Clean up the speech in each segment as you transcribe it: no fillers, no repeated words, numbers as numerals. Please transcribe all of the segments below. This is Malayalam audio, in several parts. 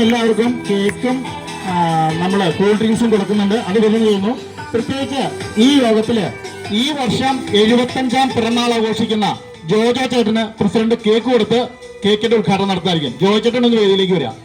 എല്ലാവർക്കും കേക്കും നമ്മൾ കൂൾ ഡ്രിങ്ക്സും കൊടുക്കുന്നുണ്ട്. അത് വരുന്നു തോന്നുന്നു. പ്രത്യേകിച്ച് ഈ യോഗത്തില് ഈ വർഷം 75ാം പിറന്നാൾ ആഘോഷിക്കുന്ന ജോജോ ചേട്ടന് പ്രസിഡന്റ് കേക്ക് കൊടുത്ത് കേക്കിന്റെ ഉദ്ഘാടനം നടത്തായിരിക്കും. ജോജോ ചേട്ടൻ ഒന്ന് വേദിയിലേക്ക് വരാം.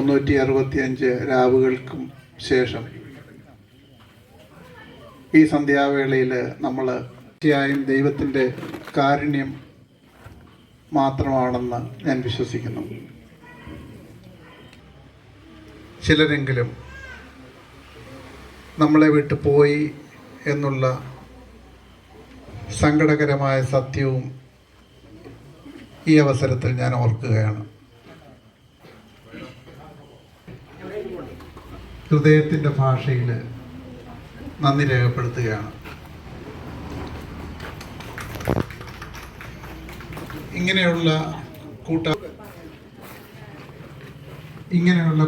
ും 365 രാവുകൾക്കും ശേഷം ഈ സന്ധ്യാവേളയിൽ നമ്മൾ തീർച്ചയായും ദൈവത്തിൻ്റെ കാരുണ്യം മാത്രമാണെന്ന് ഞാൻ വിശ്വസിക്കുന്നു. ചിലരെങ്കിലും നമ്മളെ വിട്ടു പോയി എന്നുള്ള സങ്കടകരമായ സത്യവും ഈ അവസരത്തിൽ ഞാൻ ഓർക്കുകയാണ്. ഹൃദയത്തിൻ്റെ ഭാഷയിൽ നന്ദി രേഖപ്പെടുത്തുകയാണ്. ഇങ്ങനെയുള്ള കൂട്ടായ്മകൾ ഇങ്ങനെയുള്ള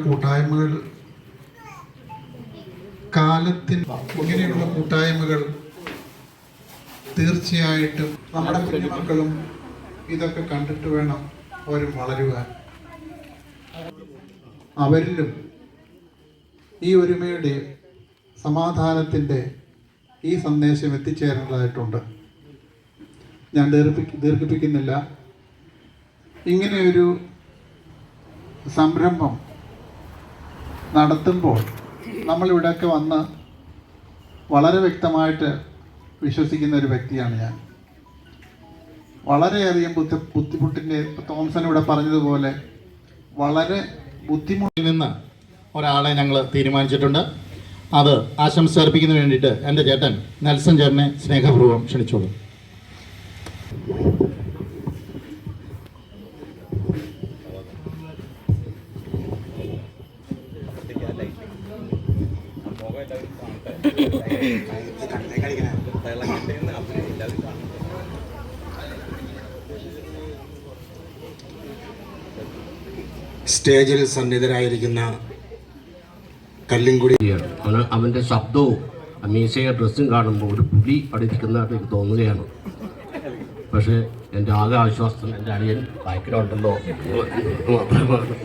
കൂട്ടായ്മകൾ തീർച്ചയായിട്ടും നമ്മുടെ കുഞ്ഞുമക്കളും ഇതൊക്കെ കണ്ടിട്ട് വേണം അവരും വളരുവാൻ. അവരിലും ഈ ഒരുമയുടെ സമാധാനത്തിൻ്റെ ഈ സന്ദേശം എത്തിച്ചേരേണ്ടതായിട്ടുണ്ട്. ഞാൻ ദീർഘിപ്പിക്കുന്നില്ല. ഇങ്ങനെയൊരു സംരംഭം നടത്തുമ്പോൾ നമ്മളിവിടെയൊക്കെ വന്ന് വളരെ വ്യക്തമായിട്ട് വിശ്വസിക്കുന്ന ഒരു വ്യക്തിയാണ് ഞാൻ. വളരെയധികം ബുദ്ധിമുട്ടിൻ്റെ തോമസൻ ഇവിടെ പറഞ്ഞതുപോലെ വളരെ ബുദ്ധിമുട്ടിൽ നിന്ന് ഒരാളെ ഞങ്ങൾ തീരുമാനിച്ചിട്ടുണ്ട്. അത് ആശംസ അർപ്പിക്കുന്നതിന് വേണ്ടിയിട്ട് എൻ്റെ ചേട്ടൻ നെൽസൺ ചേട്ടനെ സ്നേഹപൂർവ്വം ക്ഷണിച്ചോളൂ. സ്റ്റേജിൽ സന്നിധരായിരിക്കുന്ന കല്ലിങ്കുടി അവൻ്റെ ശബ്ദവും മീശയുടെ ഡ്രസ്സും കാണുമ്പോൾ ഒരു പുലി അടിക്കുന്നതായിട്ട് എനിക്ക് തോന്നുകയാണ്. പക്ഷേ എൻ്റെ ആകെ ആശ്വാസം എൻ്റെ അനിയൻ ബൈക്കിലുണ്ടല്ലോ മാത്രമാണ്.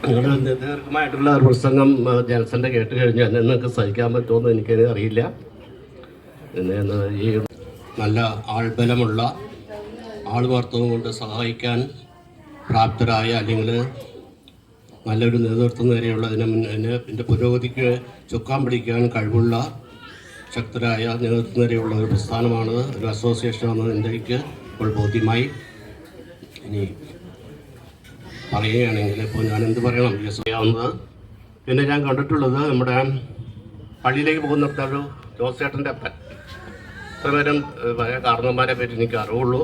നിങ്ങളുടെ ദീർഘമായിട്ടുള്ള ഒരു പ്രസംഗം ജനസന്റെ കേട്ട് കഴിഞ്ഞാൽ നിങ്ങൾക്ക് സഹിക്കാൻ പറ്റുമെന്ന് എനിക്കത് അറിയില്ല. ഈ നല്ല ആൾബലമുള്ള ആൾവാർത്തവും കൊണ്ട് സഹായിക്കാൻ പ്രാപ്തരായ അല്ലെങ്കിൽ നല്ലൊരു നേതൃത്വം നേരെയുള്ളതിന് എൻ്റെ പുരോഗതിക്ക് ചുക്കാൻ പിടിക്കാൻ കഴിവുള്ള ശക്തരായ നേതൃത്വം നേരെയുള്ള ഒരു പ്രസ്ഥാനമാണ്, ഒരു അസോസിയേഷനാണെന്ന് എനിക്ക് ഇപ്പോൾ ബോധ്യമായി. ഇനി പറയുകയാണെങ്കിൽ ഇപ്പോൾ ഞാൻ എന്ത് പറയണം ചെയ്യാവുന്നത്. പിന്നെ ഞാൻ കണ്ടിട്ടുള്ളത് നമ്മുടെ പള്ളിയിലേക്ക് പോകുന്നിടത്തൊരു ജോസേട്ടൻ്റെ അപ്പൻ. ഇത്രപേരും പഴയ കാരണന്മാരെ പറ്റി എനിക്ക് അറിവുള്ളൂ.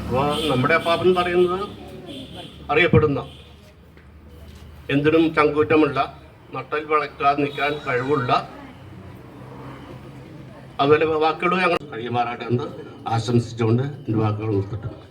അപ്പോൾ നമ്മുടെ അപ്പാപ്പൻ പറയുന്നത് അറിയപ്പെടുന്ന എന്തിനും ചങ്കൂറ്റമുള്ള നട്ടൽ വളയ്ക്കാതെ നിൽക്കാൻ കഴിവുള്ള അതുപോലെ വാക്കുകൾ ഞങ്ങൾ കഴിയുമാറാട്ടെ എന്ന് ആശംസിച്ചുകൊണ്ട് എൻ്റെ വാക്കുകൾ നിർത്തിട്ടുണ്ട്.